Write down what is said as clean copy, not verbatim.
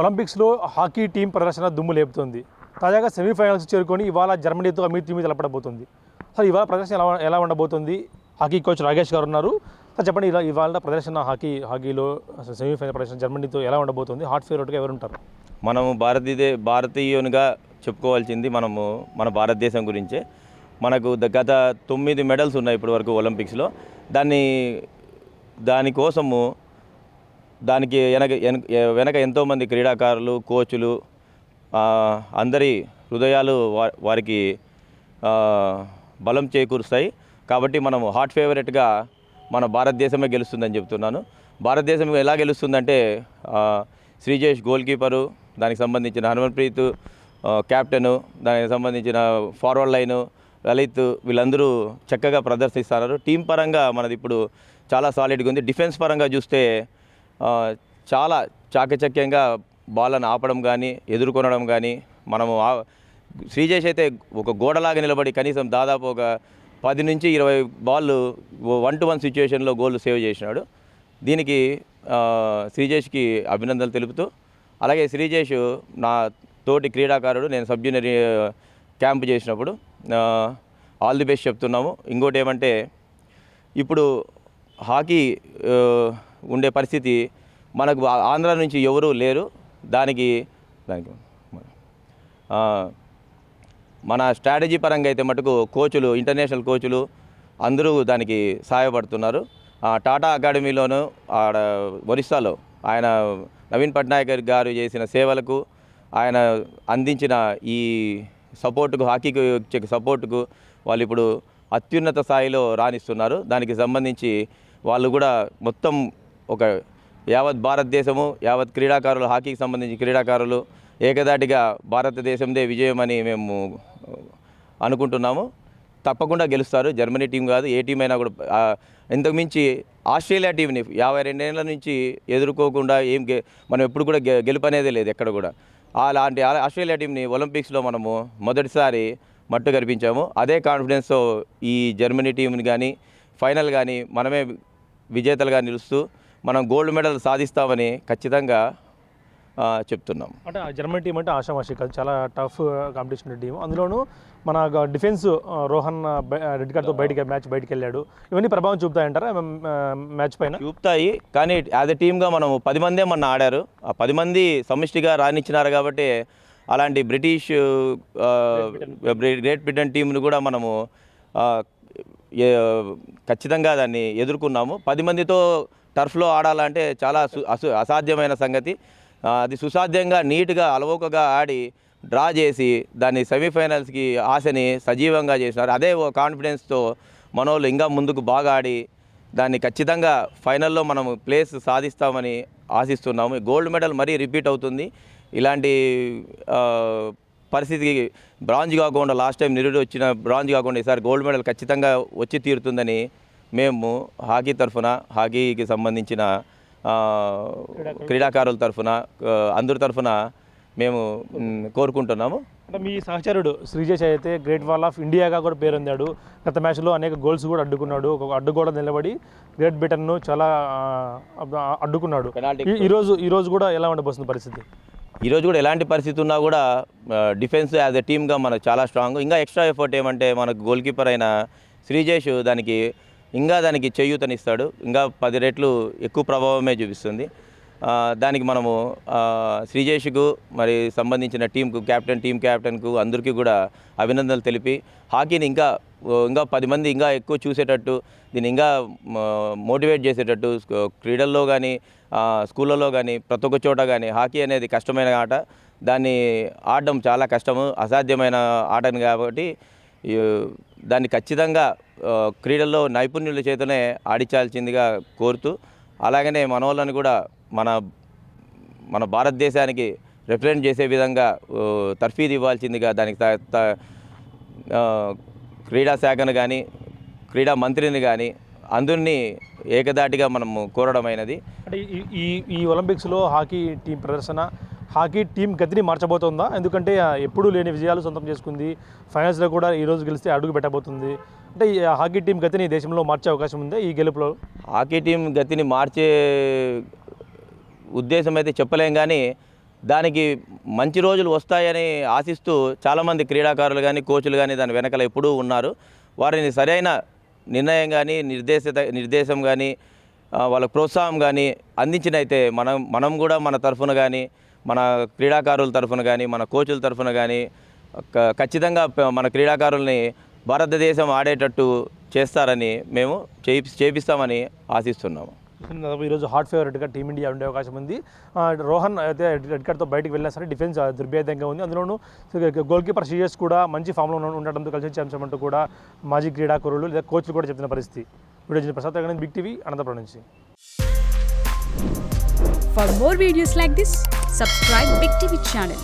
ఒలింపిక్స్లో hockey team ప్రదర్శన దుమ్ము లేపుతోంది. తాజాగా సెమీఫైనల్స్ చేరుకొని ఇవాళ జర్మనీతో అమీతుమీ తలపడబోతుంది. అసలు ఇవాళ ప్రదర్శన ఎలా ఉండబోతుంది? హాకీ కోచ్ రాగేష్ గారు ఉన్నారు. చెప్పండి, ఇవాళ ప్రదర్శన హాకీలో సెమీఫైనల్ ప్రదర్శన జర్మనీతో ఎలా ఉండబోతుంది? హాట్ ఫేవరెట్గా ఎవరుంటారు? మనము భారతీయునిగా చెప్పుకోవాల్సింది మన భారతదేశం గురించే. మనకు గత 9 మెడల్స్ ఉన్నాయి ఇప్పటి వరకు ఒలింపిక్స్లో. దానికోసము దానికి వెనక ఎంతోమంది క్రీడాకారులు, కోచ్లు, అందరి హృదయాలు వారికి బలం చేకూరుస్తాయి. కాబట్టి మనము హాట్ ఫేవరెట్గా మన భారతదేశమే గెలుస్తుందని చెప్తున్నాను. భారతదేశం ఎలా గెలుస్తుందంటే శ్రీజేష్ గోల్ కీపరు, దానికి సంబంధించిన హర్మన్ప్రీత్ క్యాప్టెను, దానికి సంబంధించిన ఫార్వర్డ్ లైను లలిత్, వీళ్ళందరూ చక్కగా ప్రదర్శిస్తున్నారు. టీం పరంగా మనది ఇప్పుడు చాలా సాలిడ్గా ఉంది. డిఫెన్స్ పరంగా చూస్తే చాలా చాకచక్యంగా బాల్లను ఆపడం కానీ, ఎదుర్కొనడం కానీ, మనము శ్రీజేష్ అయితే ఒక గోడలాగా నిలబడి కనీసం దాదాపు ఒక 10 నుంచి 20 బాళ్ళు 1-1 సిచ్యువేషన్లో గోల్ సేవ్ చేసినాడు. దీనికి శ్రీజేష్కి అభినందనలు తెలుపుతూ, అలాగే శ్రీజేష్ నా తోటి క్రీడాకారుడు, నేను సబ్ జూనియర్ క్యాంప్ చేసినప్పుడు ఆల్ ది బెస్ట్ చెప్తున్నాము. ఇంకోటి ఏమంటే, ఇప్పుడు హాకీ ఉండే పరిస్థితి మనకు ఆంధ్ర నుంచి ఎవరూ లేరు. దానికి మన స్ట్రాటజీ పరంగా అయితే మటుకు కోచ్లు, ఇంటర్నేషనల్ కోచ్లు అందరూ దానికి సహాయపడుతున్నారు. టాటా అకాడమీలోను ఆడ ఒరిస్సాలో ఆయన నవీన్ పట్నాయక్ గారు చేసిన సేవలకు, ఆయన అందించిన ఈ సపోర్టుకు, హాకీకి వచ్చే సపోర్టుకు వాళ్ళు ఇప్పుడు అత్యున్నత స్థాయిలో రాణిస్తున్నారు. దానికి సంబంధించి వాళ్ళు కూడా మొత్తం ఒక యావత్ భారతదేశము, యావత్ క్రీడాకారులు, హాకీకి సంబంధించి క్రీడాకారులు ఏకదాటిగా భారతదేశందే విజయం అని మేము అనుకుంటున్నాము. తప్పకుండా గెలుస్తారు. జర్మనీ టీం కాదు, ఏ టీం అయినా కూడా. ఇంతకుమించి ఆస్ట్రేలియా టీంని 52 ఏళ్ళ నుంచి ఎదుర్కోకుండా మనం ఎప్పుడు కూడా గెలుపు అనేది లేదు ఎక్కడ కూడా. అలాంటి ఆస్ట్రేలియా టీంని ఒలింపిక్స్లో మనము మొదటిసారి మట్టు కనిపించాము. అదే కాన్ఫిడెన్స్తో ఈ జర్మనీ టీంని కానీ, ఫైనల్ కానీ మనమే విజేతలుగా నిలుస్తూ మనం గోల్డ్ మెడల్ సాధిస్తామని ఖచ్చితంగా చెప్తున్నాం. అంటే జర్మనీ టీం అంటే ఆషామాషి కాదు, చాలా టఫ్ కాంపిటీషన్ టీం. అందులోనూ మన డిఫెన్స్ రోహన్ రెడ్ కార్డ్తో బయటికి వెళ్ళాడు. ఇవన్నీ ప్రభావం చూపుతాయంటారా మ్యాచ్ పైన? చూపుతాయి, కానీ యాజ్ ఎ టీమ్గా మనము 10 మందే మన ఆడారు. ఆ 10 మంది సమిష్టిగా రాణించినారు. కాబట్టి అలాంటి బ్రిటిష్ గ్రేట్ బ్రిటన్ టీంను కూడా మనము ఖచ్చితంగా దాన్ని ఎదుర్కొన్నాము. 10 మందితో టర్ఫ్లో ఆడాలంటే చాలా అసాధ్యమైన సంగతి. అది సుసాధ్యంగా నీట్గా అలవోకగా ఆడి డ్రా చేసి దాన్ని సెమీఫైనల్స్కి ఆశని సజీవంగా చేసినారు. అదే కాన్ఫిడెన్స్తో మనోళ్ళు ఇంకా ముందుకు బాగా ఆడి దాన్ని ఖచ్చితంగా ఫైనల్లో మనం ప్లేస్ సాధిస్తామని ఆశిస్తున్నాము. గోల్డ్ మెడల్ మరీ రిపీట్ అవుతుంది. ఇలాంటి పరిస్థితికి బ్రాంజ్ కాకుండా, లాస్ట్ టైం నిరుడు వచ్చిన బ్రాంజ్ కాకుండా ఈసారి గోల్డ్ మెడల్ ఖచ్చితంగా వచ్చి తీరుతుందని మేము హాకీ తరఫున, హాకీకి సంబంధించిన క్రీడాకారుల తరఫున, అందరి తరఫున మేము కోరుకుంటున్నాము. అంటే మీ సహచరుడు శ్రీజేష్ అయితే గ్రేట్ వాల్ ఆఫ్ ఇండియాగా కూడా పేరొందాడు. గత మ్యాచ్లో అనేక గోల్స్ కూడా అడ్డుకున్నాడు. ఒక అడ్డుగోడ నిలబడి గ్రేట్ బ్రిటన్ను చాలా అడ్డుకున్నాడు. ఈరోజు కూడా ఎలా ఉండబోతుంది పరిస్థితి? ఈరోజు కూడా ఎలాంటి పరిస్థితి ఉన్నా కూడా డిఫెన్స్ యాజ్ ఎ టీమ్గా మనకు చాలా స్ట్రాంగ్. ఇంకా ఎక్స్ట్రా ఎఫర్ట్ ఏమంటే, మనకు గోల్ కీపర్ అయిన శ్రీజేష్ దానికి చేయూతనిస్తాడు. ఇంకా 10 రెట్లు ఎక్కువ ప్రభావమే చూపిస్తుంది. దానికి మనము శ్రీజేష్కు మరి సంబంధించిన టీంకు టీం క్యాప్టెన్కు అందరికీ కూడా అభినందనలు తెలిపి, హాకీని ఇంకా 10 మంది ఇంకా ఎక్కువ చూసేటట్టు, దీన్ని ఇంకా మోటివేట్ చేసేటట్టు, క్రీడల్లో కానీ, స్కూళ్ళలో కానీ, ప్రతి ఒక్క చోట కానీ హాకీ అనేది కష్టమైన ఆట. దాన్ని ఆడడం చాలా కష్టము, అసాధ్యమైన ఆటని. కాబట్టి దాన్ని ఖచ్చితంగా క్రీడల్లో నైపుణ్యుల చేతనే ఆడించాల్సిందిగా కోరుతూ, అలాగనే మన వాళ్ళని కూడా మన భారతదేశానికి రిప్రజెంట్ చేసే విధంగా తర్ఫీదు ఇవ్వాల్సిందిగా దానికి క్రీడా శాఖను కానీ, క్రీడా మంత్రిని కానీ అందరినీ ఏకదాటిగా మనము కోరడమైనది. అంటే ఈ ఒలింపిక్స్లో హాకీ టీం ప్రదర్శన, హాకీ టీం గతిని మార్చబోతుందా? ఎందుకంటే ఎప్పుడూ లేని విజయాలు సొంతం చేసుకుంది. ఫైనల్స్లో కూడా ఈరోజు గెలిస్తే అడుగు పెట్టబోతుంది. అంటే ఈ హాకీ టీం గతిని దేశంలో మార్చే అవకాశం ఉందా ఈ గెలుపులో? హాకీ టీం గతిని మార్చే ఉద్దేశం అయితే చెప్పలేం, కానీ దానికి మంచి రోజులు వస్తాయని ఆశిస్తూ చాలామంది క్రీడాకారులు కానీ కోచ్లు కానీ దాని వెనకాల ఎప్పుడూ ఉన్నారు. వారిని సరైన నిర్ణయం కానీ నిర్దేశం కానీ వాళ్ళకు ప్రోత్సాహం కానీ అందించినైతే మనం కూడా మన తరఫున కానీ మన క్రీడాకారుల తరఫున కానీ మన కోచ్ల తరఫున కానీ ఖచ్చితంగా మన క్రీడాకారుల్ని భారతదేశం ఆడేటట్టు చేస్తారని మేము చేపిస్తామని ఆశిస్తున్నాము. ఈరోజు హాట్ ఫేవరెట్గా టీమిండియా ఉండే అవకాశం ఉంది. రోహన్ అయితే రెడ్ కార్డ్తో బయటకు వెళ్ళినా సరే డిఫెన్స్ దుర్భేదంగా ఉంది. అందులోనూ గోల్ కీపర్ శ్రీయస్ కూడా మంచి ఫామ్లో ఉండడంతో కలిసి వచ్చే అంశం అంటూ కూడా మాజీ క్రీడాకారులు లేదా కోచ్లు కూడా చెప్తున్న పరిస్థితి. Video Prasad Big TV Anantapuram నుంచి. For more videos like this, subscribe Big TV channel.